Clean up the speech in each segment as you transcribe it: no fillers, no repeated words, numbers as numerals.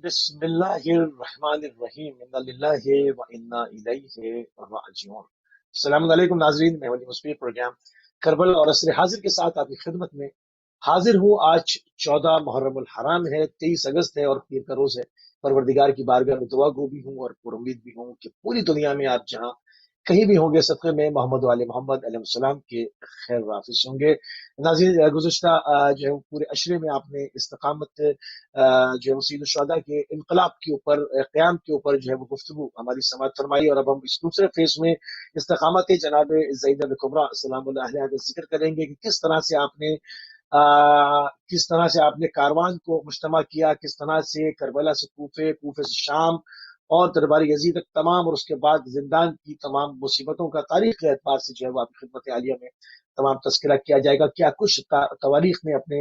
بسم اللہ الرحمن الرحیم انا للہ و انا الیہ راجعون۔ السلام علیکم ناظرین، میں ولی مصبیح پروگرام کربلا اور عصر حاضر کے ساتھ آپ کی خدمت میں حاضر ہوں۔ آج 14 محرم الحرام ہے، 23 اگست ہے اور پیر کا روز ہے۔ پروردگار کی بارگاہ میں دعا گو بھی ہوں اور پر امید بھی ہوں کہ پوری دنیا میں آپ جہاں کہیں بھی ہوں گے صدقے میں محمد و آل محمد علیہ السلام کے خیر وافظ ہوں گے۔ ناظرین، گزشتہ جو ہے پورے عشرے میں آپ نے استقامت جو ہے وہ سید الشہداء کے انقلاب کے اوپر، قیام کے اوپر جو ہے وہ گفتگو ہماری سماعت فرمائی، اور اب ہم اس دوسرے فیز میں استقامت جناب زینب کبریٰ سلام اللہ علیہا کا ذکر کریں گے کہ کس طرح سے آپ نے کاروان کو مجتمع کیا، کس طرح سے کربلا سے کوفے، کوفے سے شام اور دربار یزید تک تمام، اور اس کے بعد زندان کی تمام مصیبتوں کا تاریخ کے اعتبار سے جو ہے وہ آپ کی خدمت عالیہ میں تمام تذکرہ کیا جائے گا۔ کیا کچھ تواریخ نے اپنے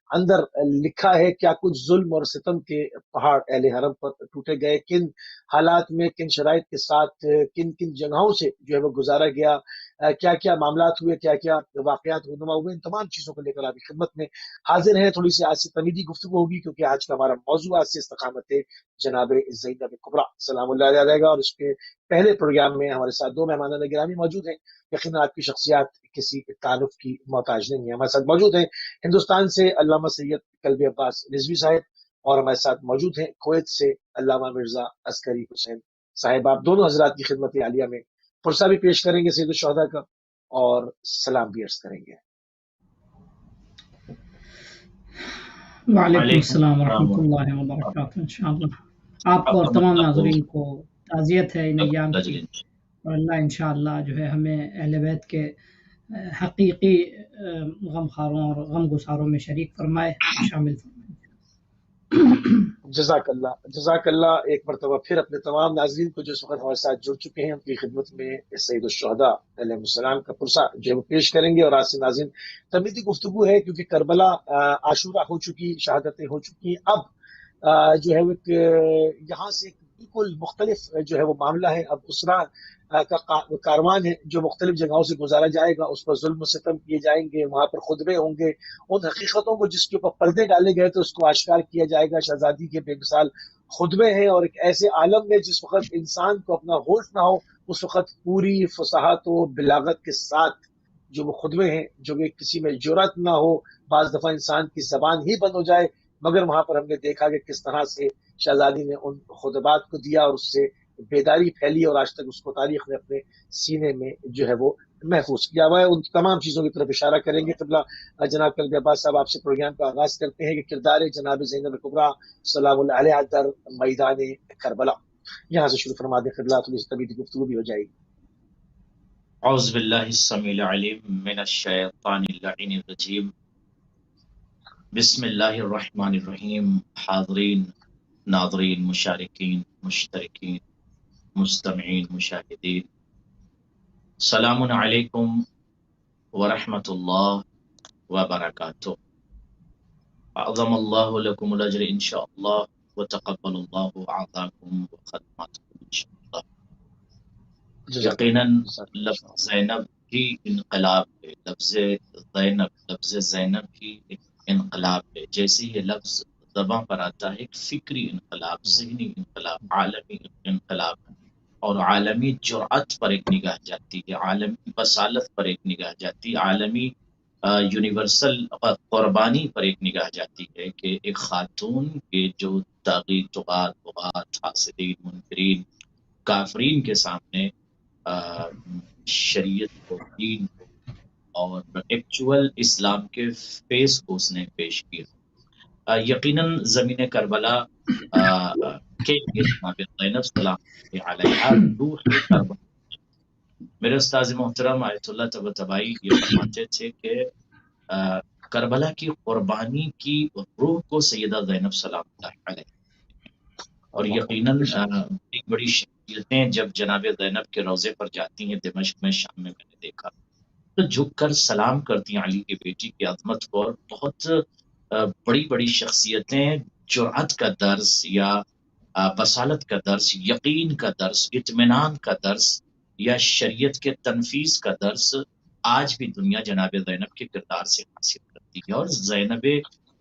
اندر لکھا ہے، کیا کچھ ظلم اور ستم کے پہاڑ اہل حرم پر ٹوٹے گئے، کن حالات میں، کن شرائط کے ساتھ، کن کن جگہوں سے جو ہے وہ گزارا گیا، کیا کیا معاملات ہوئے، کیا کیا واقعات رونما ہوئے، ان تمام چیزوں کو لے کر آپ کی خدمت میں حاضر ہیں۔ تھوڑی سی آج سے تمیدی گفتگو ہوگی کیونکہ آج کا ہمارا موضوع آج سے استقامت جناب زینب کبریٰ سلام اللہ علیہ رہے گا، اور اس کے پہلے پروگرام میں ہمارے ساتھ دو مہمان گرامی موجود ہیں۔ یقیناً آپ کی شخصیات کسی تعارف کی محتاج نہیں ہے۔ ہمارے ساتھ موجود ہیں ہندوستان سے علامہ سید کلبی عباس رضوی صاحب، اور ہمارے ساتھ موجود ہیں کویت سے علامہ مرزا عسکری حسین صاحب۔ آپ دونوں حضرات کی خدمت عالیہ میں پرسہ بھی پیش کریں گے سید الشہداء کا، اور سلام بھی عرض کریں گے۔ وعلیکم السلام ورحمۃ اللہ وبرکاتہ۔ انشاءاللہ آپ کو اور تمام ناظرین کو تعزیت ہے ان ایام کی، اور اللہ انشاءاللہ جو ہے ہمیں اہل بیت کے حقیقی غم خاروں اور غم گساروں میں شریک فرمائے، شامل فرمائے۔ جزاک اللہ ایک مرتبہ پھر اپنے تمام ناظرین کو جو اس وقت ہمارے ساتھ جڑ چکے ہیں ان کی خدمت میں سید الشہداء علیہ السلام کا پرسہ جو ہے وہ پیش کریں گے۔ اور آج سے ناظرین تمیدی گفتگو ہے کیونکہ کربلا عاشورہ ہو چکی، شہادتیں ہو چکی، اب جو ہے وہ یہاں سے بالکل مختلف جو ہے وہ معاملہ ہے۔ اب اسرا کا کاروان ہے جو مختلف جگہوں سے گزارا جائے گا، اس پر ظلم و ستم کیے جائیں گے، وہاں پر خطبے ہوں گے، ان حقیقتوں کو جس کے اوپر پردے ڈالے گئے تو اس کو آشکار کیا جائے گا۔ شہزادی کے بے مثال خطبے ہیں، اور ایک ایسے عالم میں جس وقت انسان کو اپنا ہوش نہ ہو، اس وقت پوری فصاحت و بلاغت کے ساتھ جو وہ خطبے ہیں، جو کہ کسی میں جرأت نہ ہو، بعض دفعہ انسان کی زبان ہی بند ہو جائے، مگر وہاں پر ہم نے دیکھا کہ کس طرح سے شہزادی نے ان خطبات کو دیا اور اس سے بیداری پھیلی، اور آج تک اس کو تاریخ نے اپنے سینے میں جو ہے وہ محفوظ کیا ہوا ہے۔ ان تمام چیزوں کی طرف اشارہ کریں گے۔ قبلہ جناب کلبی عباس صاحب آپ سے پروگرام کا آغاز کرتے ہیں کہ کردار جناب زینب کبریٰ سلام اللہ علیہا در میدان کربلا، یہاں سے شروع فرما دیں قبلہ، تھوڑی سی طبیعی گفتگو بھی ہو جائے گی۔ اعوذ باللہ السمیع العلیم من الشیطان اللعین الرجیم، بسم اللہ الرحمن الرحیم۔ حاضرین، ناظرین، مشارکین، مشترکین، مستمعین، مشاہدین، سلام علیکم ورحمۃ اللہ وبرکاتہ۔ اعظم اللہ لکم الاجر انشاءاللہ وتقبل اللہ اعضاکم وخدماتکم انشاءاللہ۔ یقیناً لفظ زینب ہی انقلاب ہے، لفظ زینب ہی ایک انقلاب ہے۔ جیسے یہ لفظ زباں پر آتا ہے، ایک فکری انقلاب، ذہنی انقلاب، عالمی انقلاب، اور عالمی جرأت پر ایک نگاہ جاتی ہے، عالمی بصالت پر ایک نگاہ جاتی ہے، عالمی یونیورسل قربانی پر ایک نگاہ جاتی ہے کہ ایک خاتون کے جو طاغی، طغات، بغات، حاسدین، منکرین، کافرین کے سامنے شریعت کو، دین کو اور ایکچول اسلام کے فیس کو اس نے پیش کیا۔ یقیناً زمین کربلا کے لیے جناب زینب سلام علیہا روح کربلا۔ میرے استاذ محترم آیت اللہ طباطبائی یہ فرماتے تھے کہ کربلا کی قربانی کی روح کو سیدہ زینب سلام اللہ علیہ، اور یقیناً بڑی شخصیتیں جب جناب زینب کے روضے پر جاتی ہیں دمشق میں، شام میں نے دیکھا تو جھک کر سلام کرتی ہیں علی کی بیٹی کی عظمت کو، اور بہت بڑی بڑی شخصیتیں جرأت کا درس یا بصالت کا درس، یقین کا درس، اطمینان کا درس یا شریعت کے تنفیذ کا درس آج بھی دنیا جناب زینب کے کردار سے حاصل کرتی ہے۔ اور زینب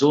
2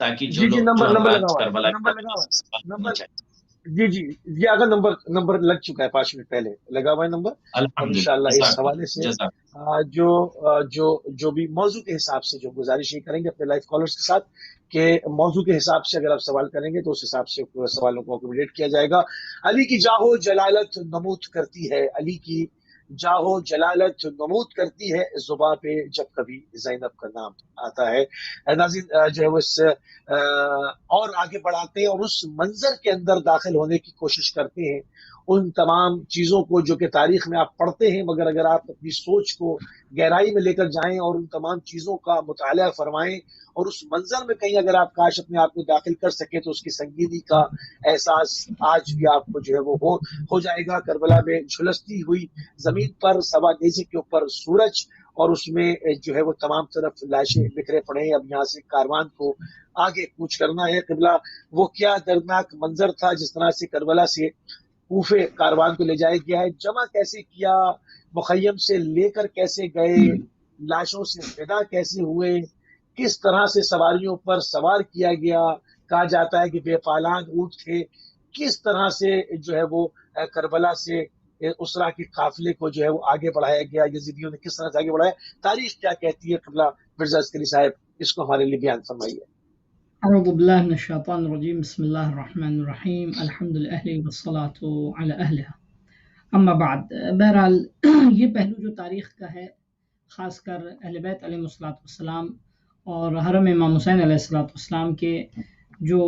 تاکہ جو جی جی لوگ جو نمبر حضرات لگا ہوا کربلا ہے، کے نمبر بارے لگا میں ہوا سوال ہے، کرنا نمبر چاہتے جی جی جی اگر نمبر لگ چکا ہے 5 منٹ پہلے لگا ہوا ہے نمبر، ہیں۔ اور الحمدللہ، انشاءاللہ اس جزاک حوالے سے جزاک جو بھی موضوع کے حساب سے جو گزارش یہ کریں گے اپنے لائف کالرز کے ساتھ کہ موضوع کے حساب سے اگر آپ سوال کریں گے تو اس حساب سے سوالوں کو اکوموڈیٹ کیا جائے گا۔ علی کی جاہو جلالت نمود کرتی ہے، علی کی جاہو جلالت نمود کرتی ہے زباں پہ جب کبھی زینب کا نام آتا ہے۔ ناظرین جو ہے وہ اس اور آگے بڑھاتے ہیں اور اس منظر کے اندر داخل ہونے کی کوشش کرتے ہیں، ان تمام چیزوں کو جو کہ تاریخ میں آپ پڑھتے ہیں، مگر اگر آپ اپنی سوچ کو گہرائی میں لے کر جائیں اور ان تمام چیزوں کا مطالعہ فرمائیں اور اس منظر میں کہیں اگر آپ کاش اپنے آپ کو داخل کر سکیں تو اس کی سنگینی کا احساس آج بھی آپ کو جو ہے وہ ہو جائے گا۔ کربلا میں جھلستی ہوئی زمین پر سوا نیزے کے اوپر سورج اور اس میں جو ہے وہ تمام طرف لاشیں بکھرے پڑے ہیں۔ اب یہاں سے کاروان کو آگے کوچ کرنا ہے۔ قبلہ وہ کیا دردناک منظر تھا جس طرح سے کربلا سے کوفے کاروان کو لے جایا گیا ہے، جمع کیسے کیا، مخیم سے لے کر کیسے گئے، لاشوں سے فدا کیسے ہوئے، کس طرح سے سواریوں پر سوار کیا گیا، کہا جاتا ہے کہ بے پالان اونٹ تھے، کس طرح سے جو ہے وہ کربلا سے اسرا کے قافلے کو جو ہے وہ آگے بڑھایا گیا، یزیدیوں نے کس طرح سے آگے بڑھایا، تاریخ کیا کہتی ہے۔ قبلہ مرزا عسکری صاحب اس کو ہمارے لیے بیان فرمائیے۔ اعوذ باللہ من الشیطان الرجیم، بسم اللہ الرحمن الرحیم، الحمد للہ والصلاة علی اہلہا، اما بعد۔ بہرحال یہ پہلو جو تاریخ کا ہے، خاص کر اہل بیت علیہ الصلوۃ والسلام اور حرم امام حسین علیہ الصلوۃ والسلام کے جو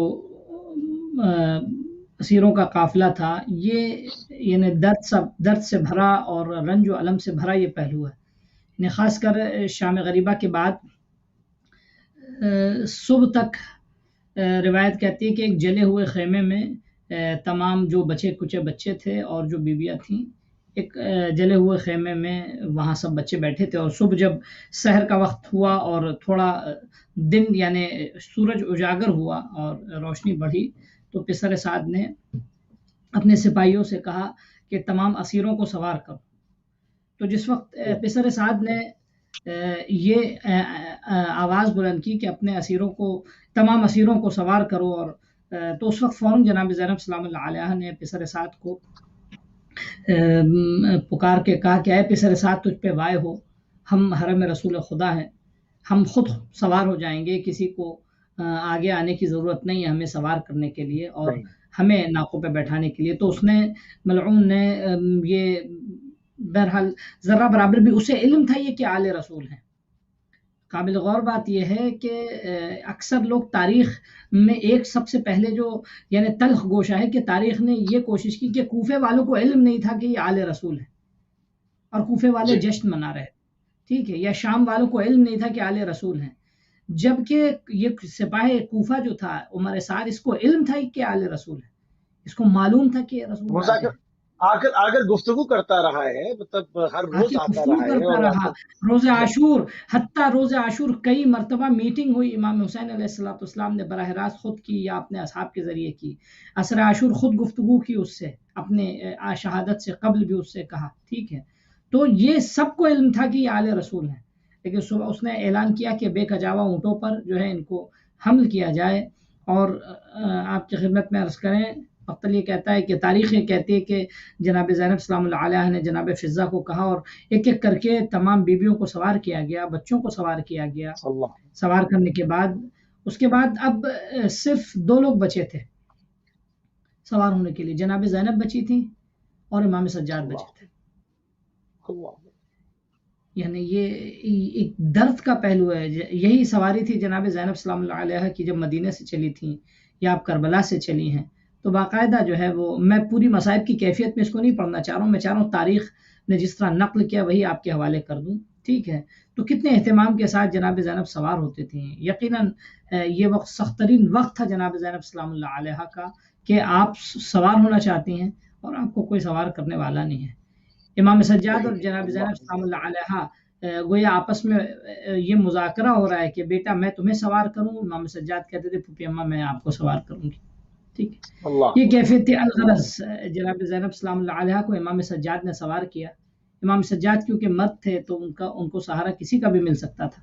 اسیروں کا قافلہ تھا، یہ یعنی درد سے بھرا اور رنج و الم سے بھرا یہ پہلو ہے، یعنی خاص کر شام غریبہ کے بعد صبح تک روایت کہتی ہے کہ ایک جلے ہوئے خیمے میں تمام جو بچے کچے بچے تھے اور جو بیویاں تھیں، ایک جلے ہوئے خیمے میں وہاں سب بچے بیٹھے تھے، اور صبح جب سحر کا وقت ہوا اور تھوڑا دن یعنی سورج اجاگر ہوا اور روشنی بڑھی تو پسر سعد نے اپنے سپاہیوں سے کہا کہ تمام اسیروں کو سوار کرو۔ تو جس وقت پسر سعد نے یہ آواز بلند کی کہ اپنے اسیروں کو تمام اسیروں کو سوار کرو، اور تو اس وقت فوراً جناب زینب سلام اللہ علیہ نے پسر سعد کو پکار کے کہا کہ اے پسر سعد، تجھ پہ وائے ہو، ہم حرم رسول خدا ہیں، ہم خود سوار ہو جائیں گے، کسی کو آگے آنے کی ضرورت نہیں ہے ہمیں سوار کرنے کے لیے اور ہمیں ناقوں پہ بیٹھانے کے لیے۔ تو اس نے ملعون نے یہ بہرحال ذرہ برابر بھی اسے علم تھا یہ کہ آل رسول ہیں۔ قابل غور بات یہ ہے کہ اکثر لوگ تاریخ میں ایک سب سے پہلے جو یعنی تلخ گوشہ ہے کہ تاریخ نے یہ کوشش کی کہ کوفے والوں کو علم نہیں تھا کہ یہ آل رسول ہیں اور کوفے والے جشن منا رہے، ٹھیک ہے، یا شام والوں کو علم نہیں تھا کہ آل رسول ہیں، جبکہ یہ سپاہ کوفہ جو تھا عمر سعد، اس کو علم تھا کہ آل رسول ہے، اس کو معلوم تھا کہ رسول اللہ آخر گفتگو کرتا رہا ہے، مطلب ہر روز آتا رہا ہے اور روز عاشور، حتیٰ روز عاشور کئی مرتبہ میٹنگ ہوئی امام حسین علیہ السلام نے براہ راست خود کی یا اپنے اصحاب کے ذریعے کی، عصر عاشور خود گفتگو کی اس سے، اپنے شہادت سے قبل بھی اس سے کہا، ٹھیک ہے۔ تو یہ سب کو علم تھا کہ یہ آل رسول ہیں، لیکن صبح اس نے اعلان کیا کہ بے کجاوا اونٹوں پر جو ہے ان کو حمل کیا جائے، اور آپ کی خدمت میں عرض کریں وقت یہ کہتا ہے کہ تاریخ یہ کہتی ہے کہ جناب زینب سلام اللہ علیہ نے جناب فضہ کو کہا اور ایک ایک کر کے تمام بیویوں کو سوار کیا گیا، بچوں کو سوار کیا گیا۔ سوار کرنے کے بعد اس کے بعد اب صرف 2 لوگ بچے تھے سوار ہونے کے لیے، جناب زینب بچی تھیں اور امام سجاد بچے تھے۔ یعنی یہ ایک درد کا پہلو ہے۔ یہی سواری تھی جناب زینب سلام اللہ علیہ کی جب مدینہ سے چلی تھیں یا آپ کربلا سے چلی ہیں، تو باقاعدہ جو ہے وہ میں پوری مصائب کی کیفیت میں اس کو نہیں پڑھنا چاہ رہا ہوں، میں چاہ رہا ہوں تاریخ نے جس طرح نقل کیا وہی آپ کے حوالے کر دوں، ٹھیک ہے۔ تو کتنے اہتمام کے ساتھ جناب زینب سوار ہوتے تھے، یقیناً یہ وقت سخت ترین وقت تھا جناب زینب سلام اللہ علیہ کا کہ آپ سوار ہونا چاہتی ہیں اور آپ کو کوئی سوار کرنے والا نہیں ہے۔ امام سجاد اور جناب زینب سلام اللہ علیہ گویا آپس میں یہ مذاکرہ ہو رہا ہے کہ بیٹا میں تمہیں سوار کروں، امام سجاد کہتے تھے پھوپھی اماں میں آپ کو سوار کروں گی، ٹھیک ہے۔ یہ کیفیت تھی الغرض، جناب زینب سلام اللہ علیہ کو امام سجاد نے سوار کیا۔ امام سجاد کیونکہ مرد تھے تو ان کو سہارا کسی کا بھی مل سکتا تھا،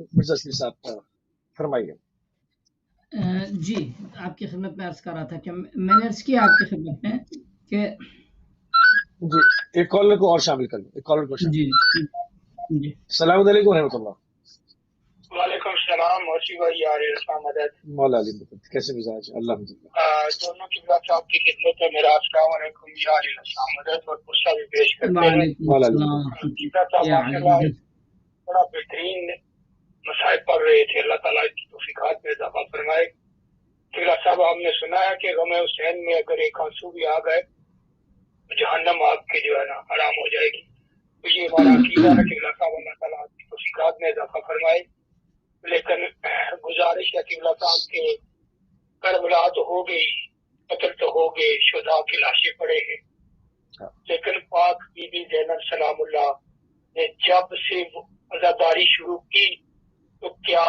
مرزا اسلی صاحب فرمائیے. جی آپ کی خدمت میں عرض کر رہا تھا کہ میں نے عرض کیا آپ کی خدمت میں کہ جی ایک کالر کو اور شامل کر لیں, ایک کالر کو شامل. جی السلام علیکم ورحمۃ اللہ. وعلیکم السلام موسی بھائی یار اسلام مدد مولا علی مدد, کیسے مزاج؟ الحمدللہ. دونوں کی بات آپ کی خدمت میں میرا السلام علیکم یار اسلام مدد اور غصہ بھی پیش کرتے ہیں. مولا علی مدد. بڑا بہترین مسائل پڑھ رہے تھے, اللہ تعالیٰ کی توفیقات میں اضافہ فرمائے. قبلہ صاحب ہم نے سنا ہے کہ غم حسین میں اگر ایک آنسو بھی آ گئے جہنم آپ کے جو ہے نا حرام ہو جائے گی. تو یہ ہمارا عقیدہ ہے. قبلہ صاحب اللہ تعالیٰ کی توفیقات میں اضافہ فرمائے. لیکن گزارش ہے قبلہ صاحب کے کربلا تو ہو گئی, قتل تو ہو گئے, شہداء کی لاشیں پڑے ہیں, لیکن پاک بی بی زینب سلام اللہ نے جب سے عزاداری شروع کی تو کیا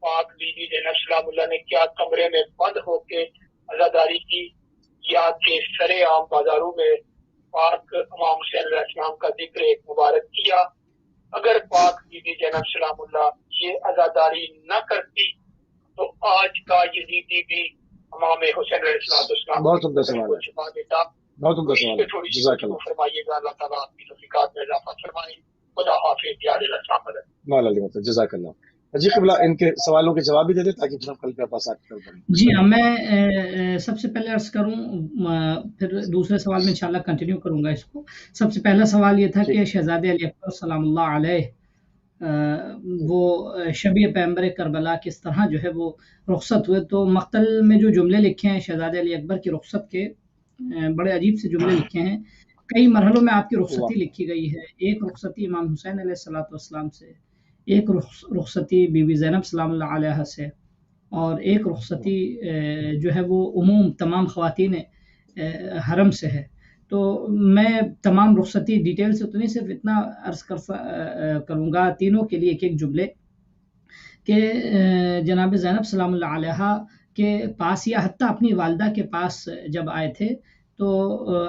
پاک بی بی زینب سلام اللہ نے کیا کمرے میں بند ہو کے عزاداری کی, یا کہ سرے عام بازاروں میں پاک امام حسین علیہ السلام کا ذکر مبارک کیا؟ اگر پاک بی بی زینب سلام اللہ یہ عزاداری نہ کرتی تو آج کا یزیدی بھی امام حسین علیہ السلام بہت عمدہ سوال کو چھپا دیتا. بہت عمدہ سوال. تھوڑی سی فرمائیے گا, اللہ تعالیٰ آپ کی توفیقات میں اضافہ فرمائے. خدا حافظ یار السلام علیکم. مولا علی مدد, جزاک اللہ. جی قبلہ ان کے سوالوں کے جواب بھی دے دیں تاکہ پھر ہم کل کے پاس آتے ہیں. جی ہاں, میں سب سے پہلے عرض کروں, پھر دوسرے سوال میں انشاءاللہ کنٹینیو کروں گا اس کو. سب سے پہلا سوال یہ تھا کہ شہزادے علی اکبر سلام اللہ علیہ وہ شبیہ پیغمبر کربلا کس طرح جو ہے وہ رخصت ہوئے. تو مقتل میں جو جملے لکھے ہیں شہزادے علی اکبر کی رخصت کے, بڑے عجیب سے جملے لکھے ہیں. کئی مرحلوں میں آپ کی رخصتی لکھی گئی ہے. ایک رخصتی امام حسین علیہ الصلوۃ والسلام سے, ایک رخصتی بی بی زینب سلام اللہ علیہ سے, اور ایک رخصتی جو ہے وہ عموم تمام خواتین حرم سے ہے. تو میں تمام رخصتی ڈیٹیل سے تو نہیں, صرف اتنا عرض کروں گا تینوں کے لیے ایک ایک جملے کہ جناب زینب سلام اللہ علیہ کے پاس یا حتیٰ اپنی والدہ کے پاس جب آئے تھے تو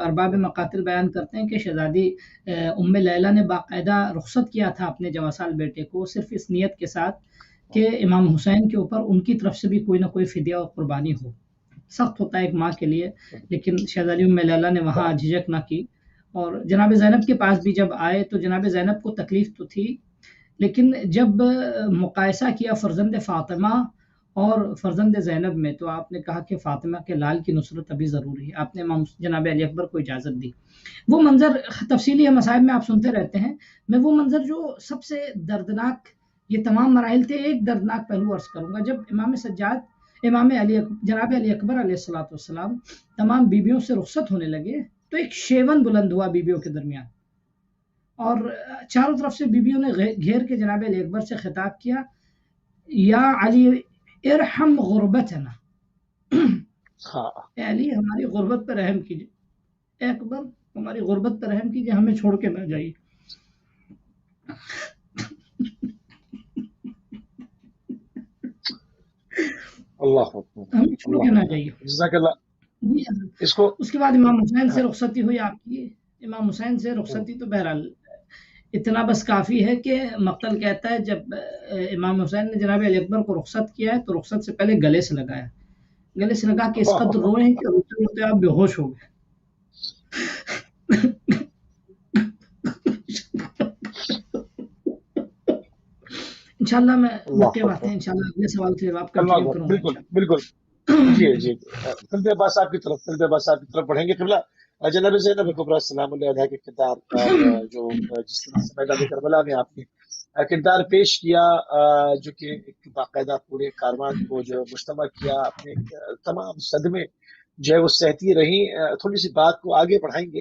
ارباب مقاتل بیان کرتے ہیں کہ شہزادی ام لیلہ نے باقاعدہ رخصت کیا تھا اپنے جواسال بیٹے کو, صرف اس نیت کے ساتھ کہ امام حسین کے اوپر ان کی طرف سے بھی کوئی نہ کوئی فدیہ اور قربانی ہو. سخت ہوتا ہے ایک ماں کے لیے, لیکن شہزادی ام لیلہ نے وہاں جھجک نہ کی. اور جناب زینب کے پاس بھی جب آئے تو جناب زینب کو تکلیف تو تھی, لیکن جب مقایسہ کیا فرزند فاطمہ اور فرزند زینب میں تو آپ نے کہا کہ فاطمہ کے لال کی نصرت ابھی ضروری ہے. آپ نے جناب علی اکبر کو اجازت دی. وہ منظر تفصیلی مصائب میں آپ سنتے رہتے ہیں. میں وہ منظر جو سب سے دردناک, یہ تمام مراحل تھے, ایک دردناک پہلو عرض کروں گا. جب امام سجاد جناب علی اکبر علیہ الصلوۃ والسلام تمام بیبیوں سے رخصت ہونے لگے تو ایک شیون بلند ہوا بیبیوں کے درمیان, اور چاروں طرف سے بیبیوں نے گھیر کے جناب علی اکبر سے خطاب کیا, یا علی ارحم غربتنا, اے علی ہماری غربت پر رحم کیجیے, اے اکبر ہماری غربت پر رحم کیجیے, ہمیں چھوڑ کے نہ جائیے. اللہ ہمیں چھوڑ کے نہ جائیے. جزاک اللہ. اس کے بعد امام حسین سے رخصتی ہوئی آپ کی. امام حسین سے رخصتی تو بہرحال اتنا بس کافی ہے کہ مقتل کہتا ہے جب امام حسین نے جناب علی اکبر کو رخصت کیا ہے تو رخصت سے پہلے گلے سے لگایا, گلے سے لگا کے اس قدر روئے ہیں کہ روتے روتے آپ بے ہوش ہو گئے. انشاءاللہ میں موقع بات ہے, انشاءاللہ اگلے سوال سے جواب کنٹینیو کروں گا. بالکل. جی قلب عباس صاحب کی طرف بڑھیں گے. قبلہ جناب زینب کبریٰ سلام اللہ علیہ کے کردار جو جس طرح سے میدان کربلا میں آپ نے کردار پیش کیا, جو کہ ایک باقاعدہ پورے کاروان کو جو مجتمع کیا, اپنے تمام صدمے جو ہے وہ سہتی رہی. تھوڑی سی بات کو آگے بڑھائیں گے.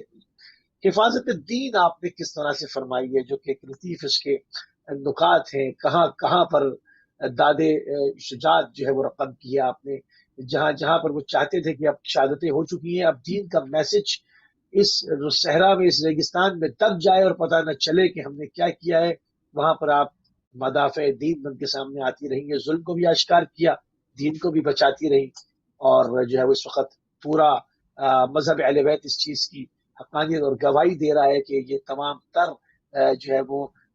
حفاظت دین آپ نے کس طرح سے فرمائی ہے, جو کہ ایک لطیف اس کے نکات ہیں, کہاں پر دادے شجاعت جو ہے وہ رقم کیا آپ نے, جہاں پر وہ چاہتے تھے کہ اب شہادتیں ہو چکی ہیں, اب دین کا میسج اس صحرا میں, اس ریگستان میں دب جائے اور پتہ نہ چلے کہ ہم نے کیا کیا ہے, وہاں پر آپ مدافع دین بن کے سامنے آتی رہیں گے. ظلم کو بھی اشکار کیا, دین کو بھی بچاتی رہیں, اور جو ہے وہ اس وقت پورا مذہب اہل بیت اس چیز کی حقانیت اور گواہی دے رہا ہے کہ یہ تمام تر جو ہے وہ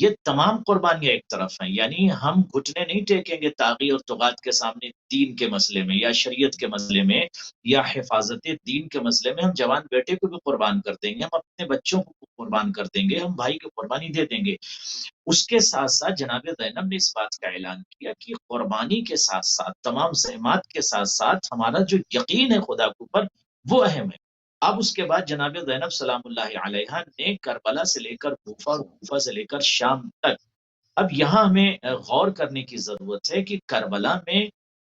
یہ تمام قربانیاں ایک طرف ہیں، یعنی ہم گھٹنے نہیں ٹیکیں گے طاغی اور طغات کے سامنے دین کے مسئلے میں یا شریعت کے مسئلے میں یا حفاظت دین کے مسئلے میں۔ ہم جوان بیٹے کو بھی قربان کر دیں گے، ہم اپنے بچوں کو قربان کر دیں گے، ہم بھائی کو قربانی دے دیں گے۔ اس کے ساتھ ساتھ جناب زینب نے اس بات کا اعلان کیا کہ قربانی کے ساتھ ساتھ تمام زحمات کے ساتھ ساتھ ہمارا جو یقین ہے خدا کے اوپر وہ اہم ہے۔ اب اس کے بعد جناب زینب سلام اللہ علیہا نے کربلا سے لے کر کوفہ اور کوفہ سے لے کر شام تک، اب یہاں ہمیں غور کرنے کی ضرورت ہے کہ کربلا میں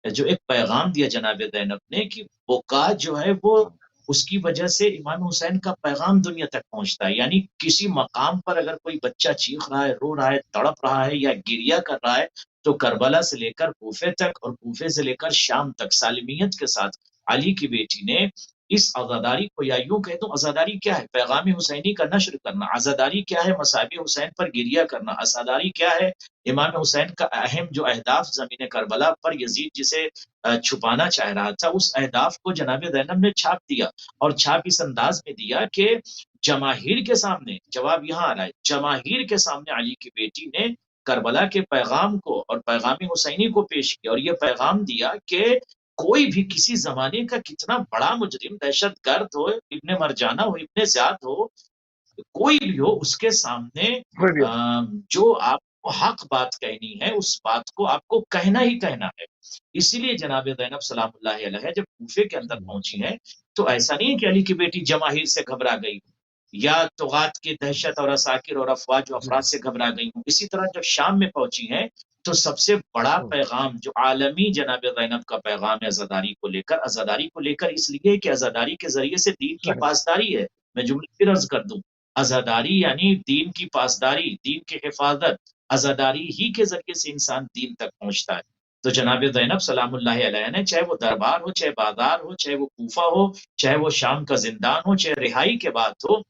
جو ایک پیغام دیا جناب زینب نے کہ بکا جو ہے وہ اس کی وجہ سے امام حسین کا پیغام دنیا تک پہنچتا ہے، یعنی کسی مقام پر اگر کوئی بچہ چیخ رہا ہے، رو رہا ہے، تڑپ رہا ہے یا گریہ کر رہا ہے، تو کربلا سے لے کر کوفے تک اور کوفے سے لے کر شام تک سالمیت کے ساتھ علی کی بیٹی نے اس عزاداری کو، یا یوں کہہ دوں عزاداری کیا ہے، پیغام حسینی کا نشر کرنا، عزاداری کیا ہے، مصابیح حسین پر گریہ کرنا، عزاداری کیا ہے، امام حسین کا اہم جو اہداف زمین کربلا پر یزید جسے چھپانا چاہ رہا تھا، اس اہداف کو جناب زینب نے چھاپ دیا، اور چھاپ اس انداز میں دیا کہ جماہیر کے سامنے، جواب یہاں آ رہا ہے، جماہیر کے سامنے علی کی بیٹی نے کربلا کے پیغام کو اور پیغام حسینی کو پیش کیا، اور یہ پیغام دیا کہ کوئی بھی کسی زمانے کا کتنا بڑا مجرم، دہشت گرد ہو، ابن مرجانہ ہو، ابن زیاد ہو، کوئی بھی ہو، اس کے سامنے جو آپ کو حق بات کہنی ہے اس بات کو آپ کو کہنا ہی کہنا ہے۔ اسی لیے جناب زینب سلام اللہ علیہ جب کوفے کے اندر پہنچی ہیں تو ایسا نہیں ہے کہ علی کی بیٹی جماہیر سے گھبرا گئی یا طغات کی دہشت اور عساکر اور افواج و افراد سے گھبرا گئی ہوں۔ اسی طرح جب شام میں پہنچی ہیں تو سب سے بڑا پیغام جو عالمی جناب زینب کا پیغام ہے عزاداری کو لے کر، عزاداری کو لے کر اس لیے کہ عزاداری کے ذریعے سے دین کی پاسداری ہے۔ میں جملے پھر عرض کر دوں، عزاداری یعنی دین کی پاسداری، دین کی حفاظت، عزاداری ہی کے ذریعے سے انسان دین تک پہنچتا ہے۔ تو جناب زینب سلام اللہ علیہ نے چاہے وہ دربار ہو، چاہے بازار ہو، چاہے وہ کوفہ ہو، چاہے وہ شام کا زندان ہو، چاہے رہائی کے بعد ہو،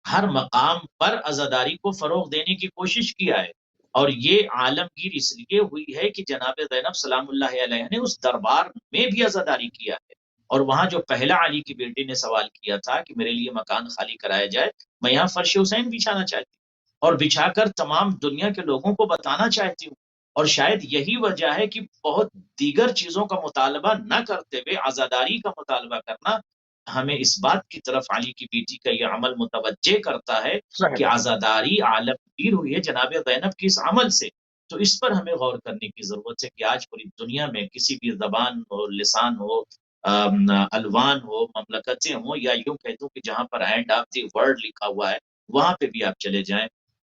ہر مقام پر عزاداری کو فروغ دینے کی کوشش کیا ہے۔ اور یہ عالمگیر اس لیے ہوئی ہے کہ جناب زینب سلام اللہ علیہ نے اس دربار میں بھی عزاداری کیا ہے، اور وہاں جو پہلا علی کی بیٹی نے سوال کیا تھا کہ میرے لیے مکان خالی کرایا جائے، میں یہاں فرش حسین بچھانا چاہتی ہوں اور بچھا کر تمام دنیا کے لوگوں کو بتانا چاہتی ہوں، اور شاید یہی وجہ ہے کہ بہت دیگر چیزوں کا مطالبہ نہ کرتے ہوئے عزاداری کا مطالبہ کرنا ہمیں اس بات کی طرف علی کی بیٹی کا یہ عمل متوجہ کرتا ہے کہ عزاداری عالمگیر ہوئی ہے جناب زینب کی اس عمل سے۔ تو اس پر ہمیں غور کرنے کی ضرورت ہے کہ آج پوری دنیا میں کسی بھی زبان ہو، لسان ہو، الوان ہو، مملکتیں ہوں، یا یوں کہہ دوں کہ جہاں پر اینڈ آف دی ورلڈ لکھا ہوا ہے وہاں پہ بھی آپ چلے جائیں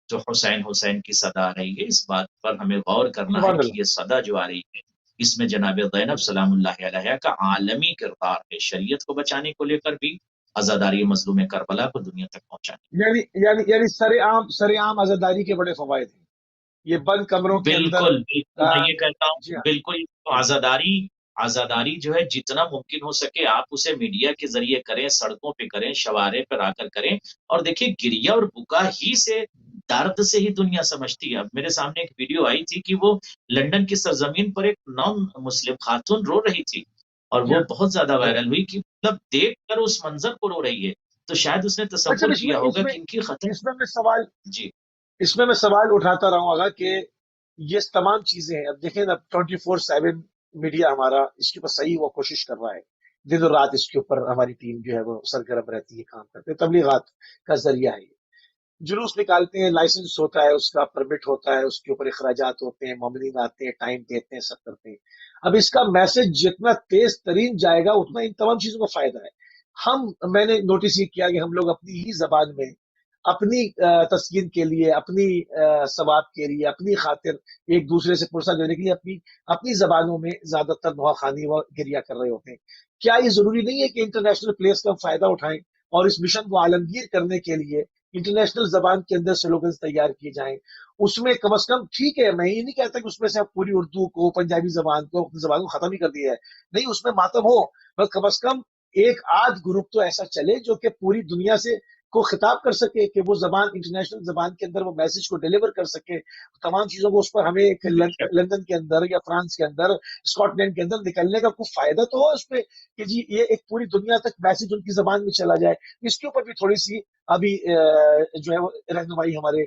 تو حسین حسین کی صدا آ رہی ہے۔ اس بات پر ہمیں غور کرنا ہے کہ یہ صدا جو آ رہی ہے اس میں جناب زینب سلام اللہ علیہ کا عالمی کردار ہے، شریعت کو بچانے کو لے کر بھی، عزاداری مظلوم کربلا کو دنیا تک پہنچانے، یعنی سر عام عزاداری کے بڑے فوائد ہیں، یہ بند کمروں کے اندر بالکل میں یہ کہتا ہوں بالکل عزاداری جو ہے جتنا ممکن ہو سکے آپ اسے میڈیا کے ذریعے کریں، سڑکوں پہ کریں، شوارے پر آ کر کریں، اور دیکھیں گریہ اور بکا ہی سے، درد سے ہی دنیا سمجھتی ہے۔ اب میرے سامنے ایک ویڈیو آئی تھی کہ وہ لندن کی سرزمین پر ایک نان مسلم خاتون رو رہی تھی، اور وہ بہت زیادہ وائرل ہوئی کہ مطلب دیکھ کر اس منظر کو رو رہی ہے، تو شاید اس نے تصور کیا ہوگا کہ ان کی خطر اس میں میں سوال اٹھاتا رہوں گا کہ یہ تمام چیزیں ہیں، اب دیکھیں نا 24/7 میڈیا ہمارا اس کے اوپر صحیح وہ کوشش کر رہا ہے، دن اور رات اس کے اوپر ہماری ٹیم جو ہے وہ سرگرم رہتی ہے، کام کرتے ہیں، تبلیغات کا ذریعہ ہے، جلوس نکالتے ہیں، لائسنس ہوتا ہے، اس کا پرمٹ ہوتا ہے، اس کے اوپر اخراجات ہوتے ہیں، مومنین آتے ہیں، ٹائم دیتے ہیں، سب کرتے ہیں۔ اب اس کا میسج جتنا تیز ترین جائے گا اتنا ان تمام چیزوں کا فائدہ ہے۔ میں نے نوٹس یہ کیا کہ ہم لوگ اپنی ہی زبان میں اپنی تسکین کے لیے، اپنی ثواب کے لیے، اپنی خاطر ایک دوسرے سے پرسہ دینے کے لیے اپنی زبانوں میں زیادہ تر نواخوانی و گریہ کر رہے ہوتے ہیں۔ کیا یہ ضروری نہیں ہے کہ انٹرنیشنل پلیس کا فائدہ اٹھائیں اور اس مشن کو عالمگیر کرنے کے لیے انٹرنیشنل زبان کے اندر سلوگنز تیار کیے جائیں؟ اس میں کم از کم ٹھیک ہے، میں یہ نہیں کہتا کہ اس میں سے آپ پوری اردو کو، پنجابی زبان کو، اپنی زبان کو ختم ہی کر دیا ہے، نہیں، اس میں ماتم ہو، بس کم از کم ایک آدھ گروپ تو ایسا چلے جو کہ پوری دنیا سے کو خطاب کر سکے، کہ وہ زبان انٹرنیشنل زبان کے اندر وہ میسج کو ڈیلیور کر سکے، تمام چیزوں کو اس پر ہمیں لندن کے اندر یا فرانس کے اندر، اسکاٹ لینڈ کے اندر نکلنے کا کوئی فائدہ تو ہو اس پہ کہ جی یہ ایک پوری دنیا تک میسج ان کی زبان میں چلا جائے۔ اس کے اوپر بھی تھوڑی سی ابھی جو ہے وہ رہنمائی ہمارے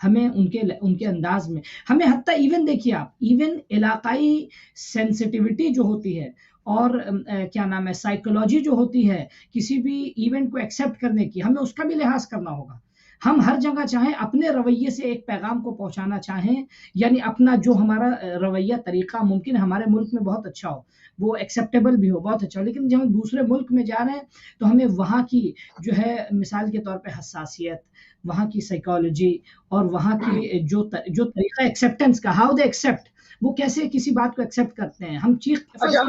ہمیں ان کے انداز میں، ہمیں حتیٰ ایون دیکھیے آپ، ایون علاقائی سینسٹیوٹی جو ہوتی ہے اور کیا نام ہے سائیکولوجی جو ہوتی ہے کسی بھی ایونٹ کو ایکسیپٹ کرنے کی، ہمیں اس کا بھی لحاظ کرنا ہوگا. ہم ہر جگہ چاہیں اپنے رویے سے ایک پیغام کو پہنچانا چاہیں، یعنی اپنا جو ہمارا رویہ طریقہ ممکن ہے ہمارے ملک میں بہت اچھا ہو، وہ ایکسیپٹیبل بھی ہو، بہت اچھا ہو، لیکن جب ہم دوسرے ملک میں جا رہے ہیں تو ہمیں وہاں کی جو ہے مثال کے طور پہ حساسیت، وہاں کی سائیکالوجی اور وہاں کی جو طریقہ ایکسیپٹنس کا، ہاؤ دے ایکسیپٹ، وہ کیسے کسی بات کو ایکسیپٹ کرتے ہیں. ہم چیخ اچھا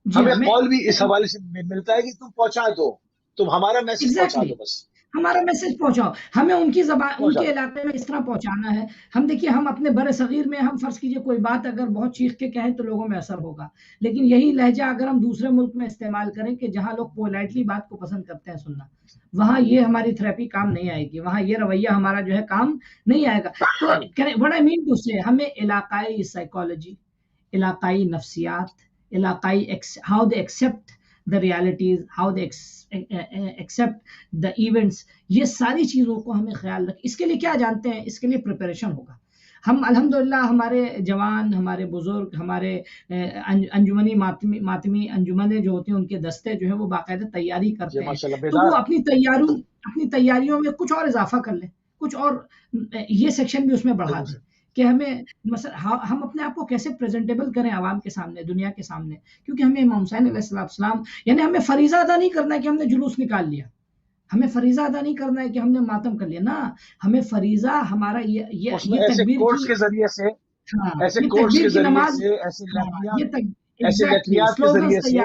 ہمیں قول بھی اس حوالے سے ملتا ہے کہ تم پہنچا دو، تم ہمارا میسج پہنچا دو، بس ہمارا میسج پہنچاؤ، ہمیں ان کی زبان ان کے علاقے میں اس طرح پہنچانا ہے. ہم دیکھیے ہم اپنے بر صغیر میں ہم فرض کیجئے کوئی بات اگر بہت چیخ کے کہیں تو لوگوں میں اثر ہوگا، لیکن یہی لہجہ اگر ہم دوسرے ملک میں استعمال کریں کہ جہاں لوگ پولائٹلی بات کو پسند کرتے ہیں سننا، وہاں یہ ہماری تھراپی کام نہیں آئے گی، وہاں یہ رویہ ہمارا جو ہے کام نہیں آئے گا. تو what I mean to say، ہمیں علاقائی سائیکالوجی، علاقائی نفسیات، علاقائی how they accept the realities, how they accept the events، یہ ساری چیزوں کو ہمیں خیال رکھ. اس کے لیے کیا جانتے ہیں، اس کے لیے پریپریشن ہوگا. ہم الحمدللہ ہمارے جوان، ہمارے بزرگ، ہمارے انجمنی ماتمی انجمنیں جو ہوتی ہیں ان کے دستے جو ہیں وہ باقاعدہ تیاری کرتے ہیں، تو وہ اپنی تیاریوں میں کچھ اور اضافہ کر لیں، کچھ اور یہ سیکشن بھی اس میں بڑھا دیں کہ ہمیں مثلا ہم اپنے آپ کو کیسے پریزنٹیبل کریں عوام کے سامنے، دنیا کے سامنے، کیونکہ ہمیں امام حسین علیہ السلام، یعنی ہمیں فریضہ ادا نہیں کرنا ہے کہ ہم نے جلوس نکال لیا، ہمیں فریضہ ادا نہیں کرنا ہے کہ ہم نے ماتم کر لیا، نہ، ہمیں فریضہ ہمارا یہ تکبیر کورس کے ذریعے سے، ایسے کورس کے ذریعے سے، ایسے لطفیات کے ذریعے سے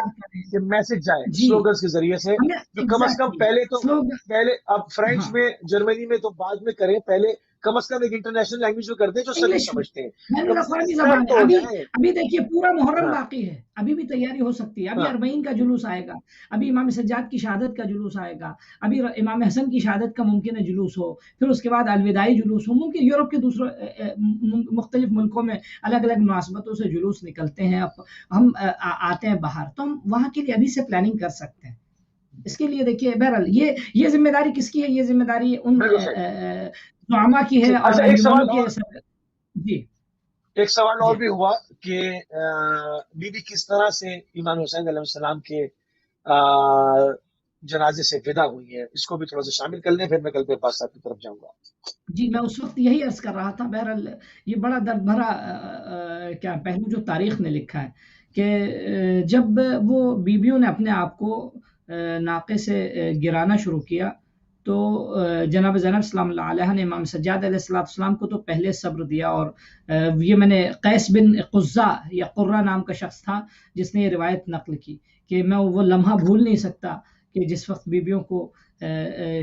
کہ میسج جائے، سلوگنز کے ذریعے سے، جو کم از کم پہلے اب فرینچ میں، جرمنی میں تو بعد میں کریں، پہلے کم از کم ایک انٹرنیشنل لینگویج میں کرتے ہیں جو سبھی سمجھتے ہیں. بین الاقوامی زبان ہے. ابھی دیکھیے پورا محرم باقی ہے، ابھی بھی تیاری ہو سکتی ہے. ابھی 40 کا جلوس آئے گا، ابھی امام سجاد کی شہادت کا جلوس آئے گا، ابھی امام حسن کی شہادت کا ممکن ہے جلوس ہو، پھر اس کے بعد الوداعی جلوس ہو، ممکن یورپ کے دوسرے مختلف ملکوں میں الگ الگ مناسبتوں سے جلوس نکلتے ہیں، ہم آتے ہیں باہر، تو ہم وہاں کے لیے ابھی سے پلاننگ کر سکتے ہیں. اس کے لیے دیکھیے بہرحال یہ ذمہ داری کس کی ہے؟ یہ ذمہ داری ان زعما کی ہے اور جی. ایک سوال اور بھی ہوا کہ بی بی کس طرح سے امام حسین علیہ السلام کے جنازے سے ودا ہوئی ہے، اس کو بھی تھوڑا سا شامل کر لیں، پھر میں کل کے پاس آپ کی طرف جاؤں گا. جی میں اس وقت یہی عرض کر رہا تھا. بہرحال یہ بڑا درد بھرا کیا پہلو جو تاریخ نے لکھا ہے کہ جب وہ بیویوں نے اپنے آپ کو ناقے سے گرانا شروع کیا تو جناب زینب سلام اللہ علیہ نے امام سجاد علیہ السلام کو تو پہلے صبر دیا، اور یہ میں نے قیس بن قزہ یا قرہ نام کا شخص تھا جس نے یہ روایت نقل کی کہ میں وہ لمحہ بھول نہیں سکتا کہ جس وقت بیویوں کو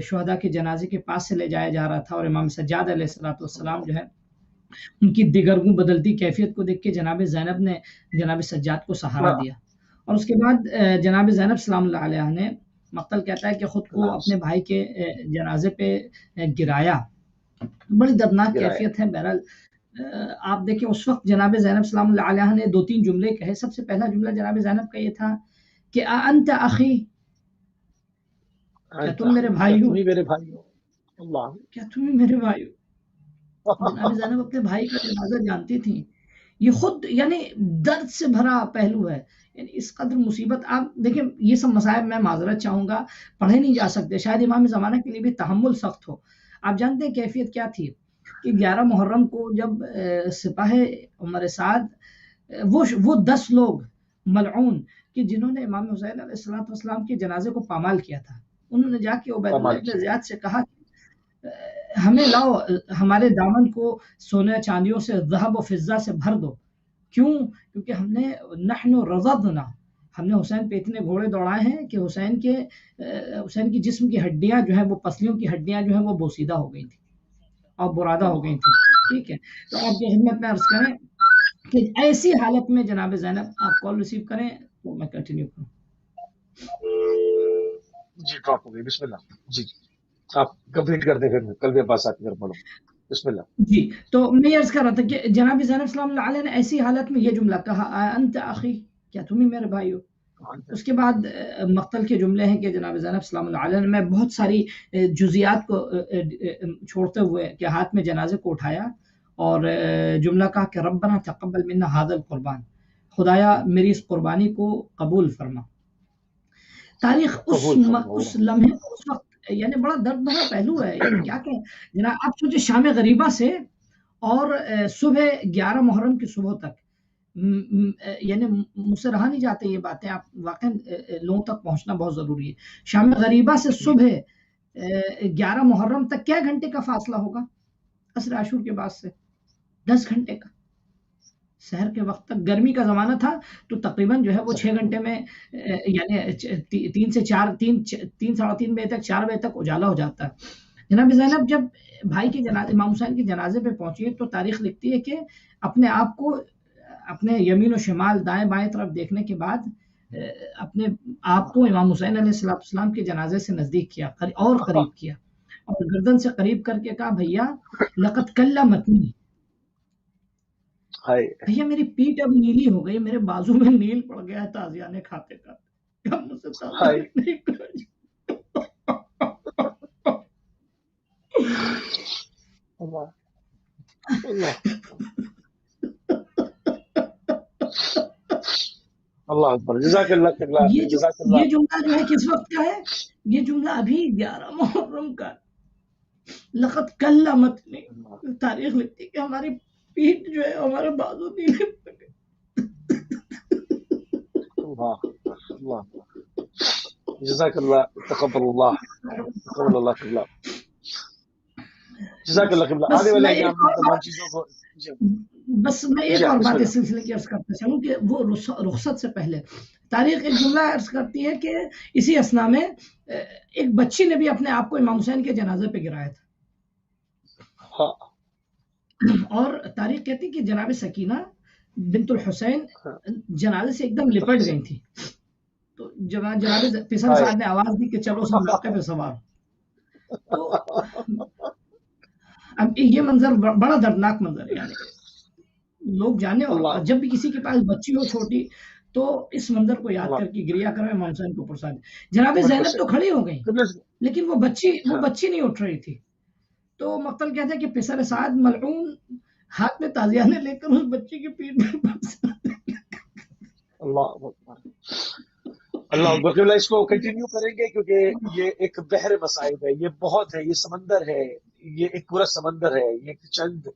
شہداء کے جنازے کے پاس سے لے جایا جا رہا تھا اور امام سجاد علیہ السلام جو ہے ان کی دیگرگوں بدلتی کیفیت کو دیکھ کے جناب زینب نے جناب سجاد کو سہارا دیا، اور اس کے بعد جناب زینب سلام اللہ علیہ نے، مقتل کہتا ہے کہ خود کو اپنے بھائی کے جنازے پہ گرایا. بڑی دردناک کیفیت ہے. بہرحال آپ دیکھیں اس وقت جناب زینب سلام اللہ علیہ نے 2-3 جملے کہے. سب سے پہلا جملہ جناب زینب کا یہ تھا کہ انت اخی، کیا تم میرے بھائی ہو؟ کیا تم میرے بھائی ہو؟ جناب زینب اپنے بھائی کا جنازہ جانتی تھیں. یہ خود یعنی درد سے بھرا پہلو ہے. یعنی اس قدر مصیبت، آپ دیکھیں یہ سب مسائب میں معذرت چاہوں گا پڑھے نہیں جا سکتے، شاید امام زمانہ کے لیے بھی تحمل سخت ہو. آپ جانتے ہیں کیفیت کیا تھی کہ 11 محرم کو جب سپاہ عمر سعد وہ 10 لوگ ملعون کہ جنہوں نے امام حسین علیہ السلام کے جنازے کو پامال کیا تھا، انہوں نے جا کے عبید اللہ بن زیاد سے کہا ہمیں لاؤ، ہمارے دامن کو سونے چاندیوں سے، ذہب و فضہ سے بھر دو. کیوں؟ کیونکہ ہم نے نحن رضضنا، ہم نے حسین پہ اتنے گھوڑے دوڑائے ہیں کہ حسین کی جسم کی ہڈیاں جو ہیں، وہ پسلیوں کی ہڈیاں جو ہیں وہ بوسیدہ ہو گئی تھیں اور برادہ ہو گئی تھیں. ٹھیک ہے، تو آپ کی خدمت میں عرض کریں کہ ایسی حالت میں جناب زینب، آپ کال ریسیو کریں تو میں کنٹینیو کروں. جی ڈراپ ہو گئی، بسم اللہ. جی آپ کمپلیٹ کر دیں، پھر کل کے پاس آپ کی طرف بولو. بسم اللہ. جی تو میں عرض کر رہا تھا کہ جناب زینب سلام اللہ علیہ نے ایسی حالت میں یہ جملہ کہا انت اخی، کیا تم ہی میرے بھائی ہو؟ اس کے بعد مقتل کے جملے ہیں کہ جناب زینب سلام اللہ علیہ نے بہت ساری جزیات کو چھوڑتے ہوئے کہ ہاتھ میں جنازے کو اٹھایا اور جملہ کہا کہ ربنا تقبل منا ھذا القربان، خدایا میری اس قربانی کو قبول فرما۔ تاریخ اس لمحے اس وقت یعنی بڑا درد بھرا پہلو ہے، یعنی کیا کہ جناب آپ سوچے شام غریبہ سے اور صبح 11 محرم کی صبح تک، یعنی مجھ سے رہا نہیں جاتے یہ باتیں، آپ واقعا لوگوں تک پہنچنا بہت ضروری ہے۔ شام غریبہ سے صبح 11 محرم تک کیا گھنٹے کا فاصلہ ہوگا؟ عصر عاشور کے بعد سے 10 گھنٹے کا، سحر کے وقت تک۔ گرمی کا زمانہ تھا تو تقریباً جو ہے وہ 6 گھنٹے میں یعنی 3 سے 4 3 ساڑھے 3 بجے تک 4 بجے تک اجالا ہو جاتا ہے۔ جناب زینب جب بھائی کے جنازے امام حسین کے جنازے پہ پہنچی تو تاریخ لکھتی ہے کہ اپنے آپ کو اپنے یمین و شمال دائیں بائیں طرف دیکھنے کے بعد اپنے آپ کو امام حسین علیہ السلام کے جنازے سے نزدیک کیا اور قریب کیا اور گردن سے قریب کر کے کہا بھیا لقد کلمتنی، بھیا میری پیٹھ اب نیلی ہو گئی، میرے بازو میں نیل پڑ گیا ہے تازیانے کھاتے کھاتے، اب مجھ سے تازیانے نہیں کھائی۔ اللہ اکبر، جزاک اللہ۔ یہ جملہ جو ہے کس وقت کا ہے؟ یہ جملہ ابھی 11 محرم کا۔ لقد کلمتنی، تاریخ لکھتی کہ ہماری پیٹھ جو ہے ہمارے بازو نیلے پڑ گئے۔ اللہ جزاک اللہ، تقبل اللہ، تقبل اللہ قبلہ، جزاک اللہ قبلہ۔ آنے والے ایام میں تمام چیزوں کو بس میں ایک اور بات اس سلسلے کی عرض کرتا چلوں کہ وہ رخصت سے پہلے تاریخ ایک جملہ عرض کرتی ہے کہ اسی اثنا میں ایک بچی نے بھی اپنے آپ کو امام حسین کے جنازے پہ گرایا تھا، اور تاریخ کہتی ہے کہ جناب سکینہ بنت الحسین جنازے سے ایک دم لپٹ گئی تھی، تو جناب پسند صاحب نے آواز دی کہ چلو سب موقع پہ سوار۔ تو اب یہ منظر بڑا دردناک منظر ہے، یعنی لوگ جانے، اور جب بھی کسی کے پاس بچی ہو چھوٹی تو اس منظر کو یاد کر کے گریا کرے امام حسین کو پرساد۔ جناب زینب تو کھڑی ہو گئی لیکن وہ بچی نہیں اٹھ رہی تھی، تو مقتل کہتے ہیں کہ پسر سعد ملعون ہاتھ میں تازیانے لے کر اس بچی کی پیٹھ میں اللہ اکبر۔ اس کو کنٹینیو کریں گے کیونکہ یہ ایک بحر مصائب ہے، یہ بہت ہے، یہ سمندر ہے، یہ ایک پورا سمندر ہے، یہ چند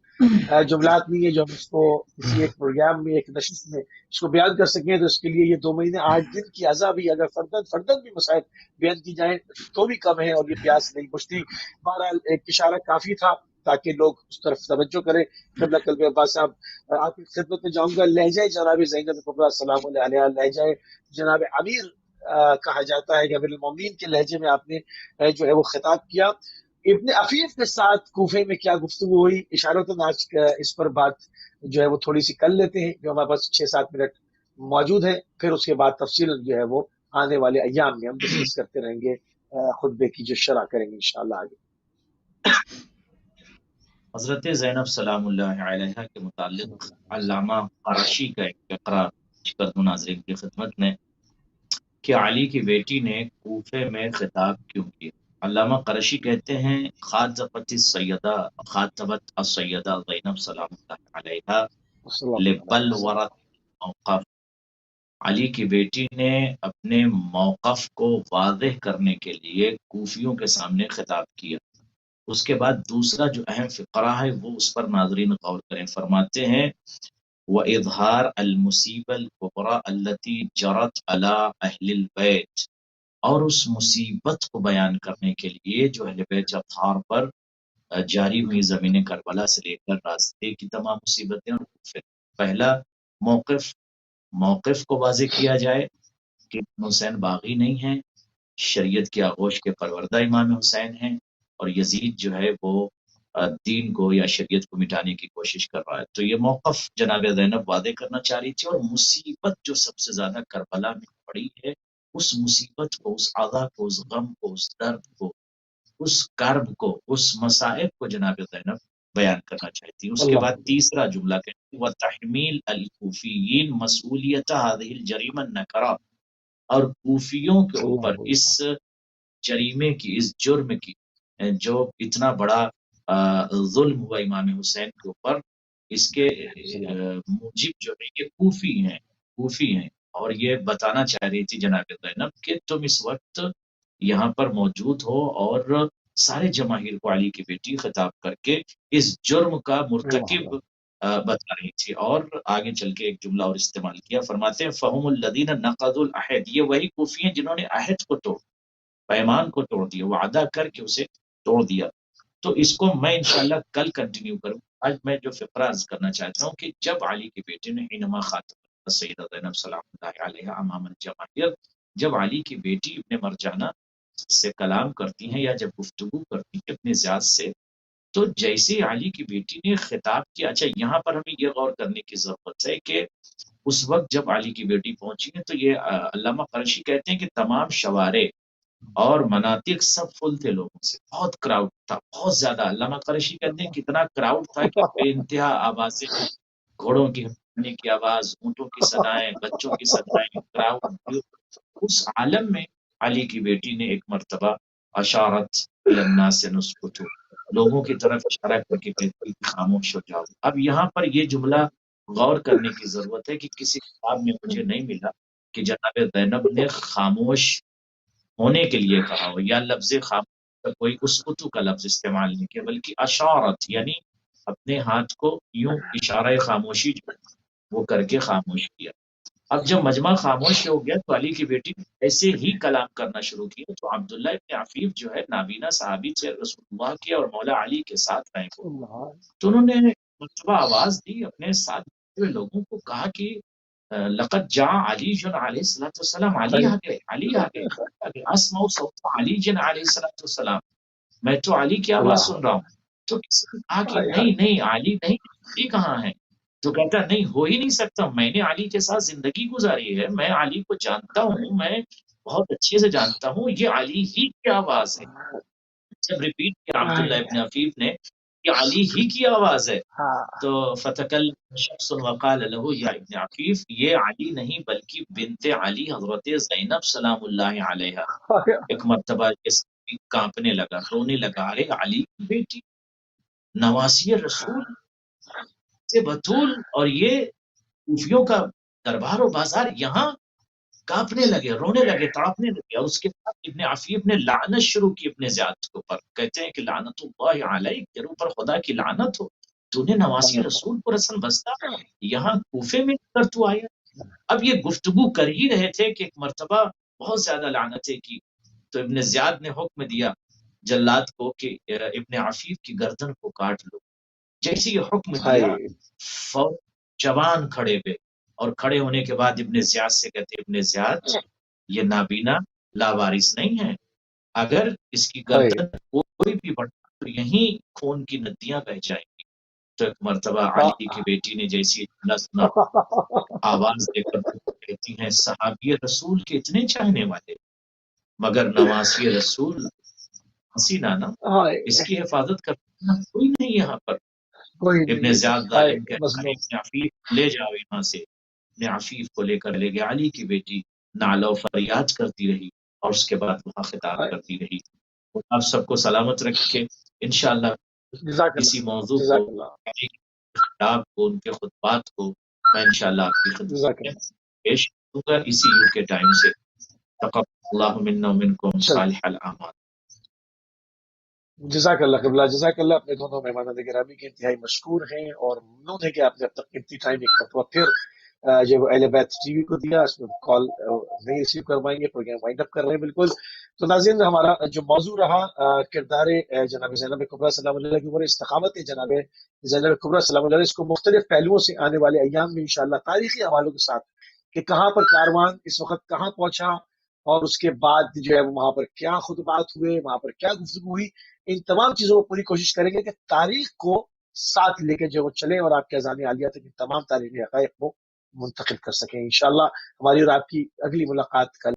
جملات نہیں ہے جو ہم اس کو کسی ایک پروگرام میں ایک نشست میں اس کو بیان کر سکیں، تو اس کے لیے یہ 2 مہینے 8 دن کی عزا بھی اگر فردن بھی مسائل بیان کی جائیں تو بھی کم ہے، اور یہ پیاس نہیں بجھتی۔ بہرحال ایک اشارہ کافی تھا تاکہ لوگ اس طرف توجہ کریں۔ قبلہ قلب عباس صاحب آپ کی خدمت میں جاؤں گا۔ لہجہ جناب زینب کبریٰ سلام اللہ علیہ، لہجہ جناب امیر کہا جاتا ہے کہ امیر المومنین کے لہجے میں آپ نے جو ہے وہ خطاب کیا۔ ابن عفیف کے ساتھ کوفے میں کیا گفتگو ہوئی، اشارتاً آج اس پر بات جو ہے وہ تھوڑی سی کر لیتے ہیں، جو ہمارے پاس 6-7 منٹ موجود ہیں، پھر اس کے بعد تفصیل جو ہے وہ آنے والے ایام میں ہم ڈسکس کرتے رہیں گے، خطبے کی جو شرح کریں گے انشاءاللہ آگے۔ حضرت زینب سلام اللہ علیہ کے متعلق علامہ قرشی کا ایک فقرہ کر دوں ناظرین کی خدمت میں کہ علی کی بیٹی نے کوفے میں خطاب کیوں کیا۔ علامہ قرشی کہتے ہیں خاطبت السیدہ زینب سلام اللہ علیہ لبلورت موقف، علی کی بیٹی نے اپنے موقف کو واضح کرنے کے لیے کوفیوں کے سامنے خطاب کیا۔ اس کے بعد دوسرا جو اہم فقرہ ہے وہ اس پر ناظرین غور کریں۔ فرماتے ہیں وَإِظْهَارَ الْمُصِيبَةِ الْكُبْرَى الَّتِي جَرَتْ عَلَى أَهْلِ الْبَيْتِ، اور اس مصیبت کو بیان کرنے کے لیے جو اہل بیت اطہار پر جاری ہوئی زمین کربلا سے لے کر راستے کی تمام مصیبتیں، اور پھر پہلا موقف کو واضح کیا جائے کہ حسین باغی نہیں ہیں، شریعت کی آغوش کے پروردہ امام حسین ہیں، اور یزید جو ہے وہ دین کو یا شریعت کو مٹانے کی کوشش کر رہا ہے۔ تو یہ موقف جناب زینب واضح کرنا چاہ رہی تھی، اور مصیبت جو سب سے زیادہ کربلا میں پڑی ہے اس مصیبت کو، اس عذاب کو، اس غم کو، اس درد کو، اس کرب کو، اس مصائب کو جناب زینب بیان کرنا چاہتی ہے۔ اس کے بعد تیسرا جملہ کہتے ہیں وَتَحْمِيلَ الْكُوفِيِّينَ مَسْئُولِيَّةَ هَذِهِ الْجَرِيمَةِ النَّكَرَةِ، اور کوفیوں کے اوپر اس جریمے کی، اس جرم کی، جو اتنا بڑا ظلم ہوا امام حسین کے اوپر، اس کے موجب جو ہے یہ کوفی ہیں اور یہ بتانا چاہ رہی تھی جناب زینب کہ تم اس وقت یہاں پر موجود ہو اور سارے جماہیر کو علی کی بیٹی خطاب کر کے اس جرم کا مرتکب بتا رہی تھی. اور آگے چل کے ایک جملہ اور استعمال کیا، فرماتے ہیں فہم الذین نقضوا العہد، یہ وہی کوفی ہیں جنہوں نے عہد کو توڑ، پیمان کو توڑ دیا، وعدہ کر کے اسے توڑ دیا. تو اس کو میں انشاءاللہ کل کنٹینیو کروں. آج میں جو فقرہ عرض کرنا چاہتا ہوں کہ جب علی کے بیٹے نے حینما خاتم سیدہ زینب سلام اللہ علیہ امام الجماہیر، جب علی کی بیٹی ابن مرجانہ سے کلام کرتی ہیں یا جب گفتگو کرتی ہیں ابن زیاد سے، تو جیسے علی کی بیٹی نے خطاب کیا. اچھا یہاں پر ہمیں یہ غور کرنے کی ضرورت ہے کہ اس وقت جب علی کی بیٹی پہنچی ہے تو یہ علامہ قرشی کہتے ہیں کہ تمام شوارع اور مناطق سب فل تھے لوگوں سے، بہت کراؤڈ تھا، بہت زیادہ. علامہ قرشی کہتے ہیں کتنا کراؤڈ تھا کہ بے انتہا آوازیں، گھوڑوں کی ہنکنے کی آواز، اونٹوں کی صدائیں، بچوں کی صدائیں، کراؤڈ. اس عالم میں علی کی بیٹی نے ایک مرتبہ اشارت الناس نسکتو، لوگوں کی طرف اشارہ کر کے کہتی خاموش ہو جاؤ. اب یہاں پر یہ جملہ غور کرنے کی ضرورت ہے کہ کسی کتاب میں مجھے نہیں ملا کہ جناب زینب نے خاموش ہونے کے لیے کہا ہو یا لفظ خاموش کوئی اسکتو کا لفظ استعمال نہیں کیا، بلکہ اشارت یعنی اپنے ہاتھ کو یوں اشارہ خاموشی جو وہ کر کے خاموش کیا. اب جب مجمع خاموش ہو گیا تو علی کی بیٹی نے ایسے ہی کلام کرنا شروع کیا. تو عبداللہ ابن عفیف جو ہے نابینا صحابی تھے رسول اللہ کے اور مولا علی کے ساتھ رہے کو، تو انہوں نے مرتبہ آواز دی، اپنے ساتھ ہوئے لوگوں کو کہا کہ لقد جاء علی جن علیہ الصلوۃ والسلام، علی آ گئے، علی آ گئے، اسمع صوت علی جن علیہ الصلوۃ والسلام، میں تو علی کی آواز سن رہا ہوں. تو کسی نے کہا کہ نہیں علی نہیں، علی کہاں ہے؟ تو کہتا نہیں، ہو ہی نہیں سکتا، میں نے علی کے ساتھ زندگی گزاری ہے، میں علی کو جانتا ہوں، میں بہت اچھے سے جانتا ہوں، یہ علی ہی کی آواز ہے. جب ریپیٹ کیا عبداللہ ابن عفیف نے کہ علی ہی کی آواز ہے، تو فتکلم شخص وقال له یا ابن عفیف، یہ علی نہیں بلکہ بنت علی حضرت زینب سلام اللہ علیہ. ایک مرتبہ کانپنے لگا، رونے لگا، ارے علی کی بیٹی، نواسی رسول سے بطول، اور یہ کوفیوں کا دربار و بازار یہاں کانپنے لگے، رونے لگے، تڑپنے لگے. اور اس کے بعد ابن عفیف نے لعنت شروع کی ابن زیاد کے اوپر. کہتے ہیں کہ لعنت اللہ علیک، تیرے اوپر خدا کی لعنت ہو، تو نے نواسی رسول کو رسن بستا یہاں کوفے میں کر تو آیا. اب یہ گفتگو کر ہی رہے تھے کہ ایک مرتبہ بہت زیادہ لعنتیں کی. تو ابن زیاد نے حکم دیا جلاد کو کہ ابن عفیف کی گردن کو کاٹ لو. جیسے یہ حکم دیا فوج جوان کھڑے ہوئے، اور کھڑے ہونے کے بعد ابن زیاد سے کہتے ابن زیاد یہ نابینا لاوارث نہیں ہے، اگر اس کی گردن کوئی بھی بڑھا تو یہیں خون کی ندیاں بہ جائیں گی. تو ایک مرتبہ علی کی بیٹی نے جیسی جملہ سنا، آواز دے کر کہتی ہیں صحابی رسول کے اتنے چاہنے والے، مگر نواسی رسول ہنسی نانا، اس کی حفاظت کرنا کوئی نہیں یہاں پر. ابن زیاد ظالم کہتا ہے ابن عفیف لے جاؤ یہاں سے. ابن عفیف کو لے کر لے گئے. علی کی بیٹی نالہ و فریاد کرتی رہی اور اس کے بعد وہاں خطاب کرتی رہی. آپ سب کو سلامت رکھے. انشاءاللہ اسی موضوع کو، خطاب کو، ان کے خطبات کو میں انشاءاللہ آپ کی خدمت میں پیش کروں گا اسی یو کے ٹائم سے. تقبل اللہ منا ومنکم صالح الاعمال. جزاک اللہ قبلہ، جزاک اللہ. اپنے دونوں مہمانان گرامی کے انتہائی مشکور ہیں اور ممنون ہے کہ آپ نے اب تک اتنی ٹائم ایک مرتبہ پھر جو اہل بیت ٹی وی کو دیا. اس میں کال نہیں ریسیو کروائیں گے، پروگرام وائنڈ اپ کر رہے ہیں بالکل. تو ناظرین، ہمارا جو موضوع رہا کردار جناب زینب کبریٰ سلام اللہ کی عمر، استقامت جناب زینب کبریٰ سلام اللہ علیہ، اس کو مختلف پہلوؤں سے آنے والے ایام میں انشاءاللہ تاریخی حوالوں کے ساتھ کہ کہاں پر کاروان اس وقت کہاں پہنچا، اور اس کے بعد جو ہے وہاں پر کیا خطبات ہوئے، وہاں پر کیا گفتگو ہوئی، ان تمام چیزوں کو پوری کوشش کریں گے کہ تاریخ کو ساتھ لے کے جو وہ چلیں اور آپ کے اذان عالیہ تک ان تمام تاریخی حقائق کو منتقل کر سکیں. انشاءاللہ ہماری اور آپ کی اگلی ملاقات کل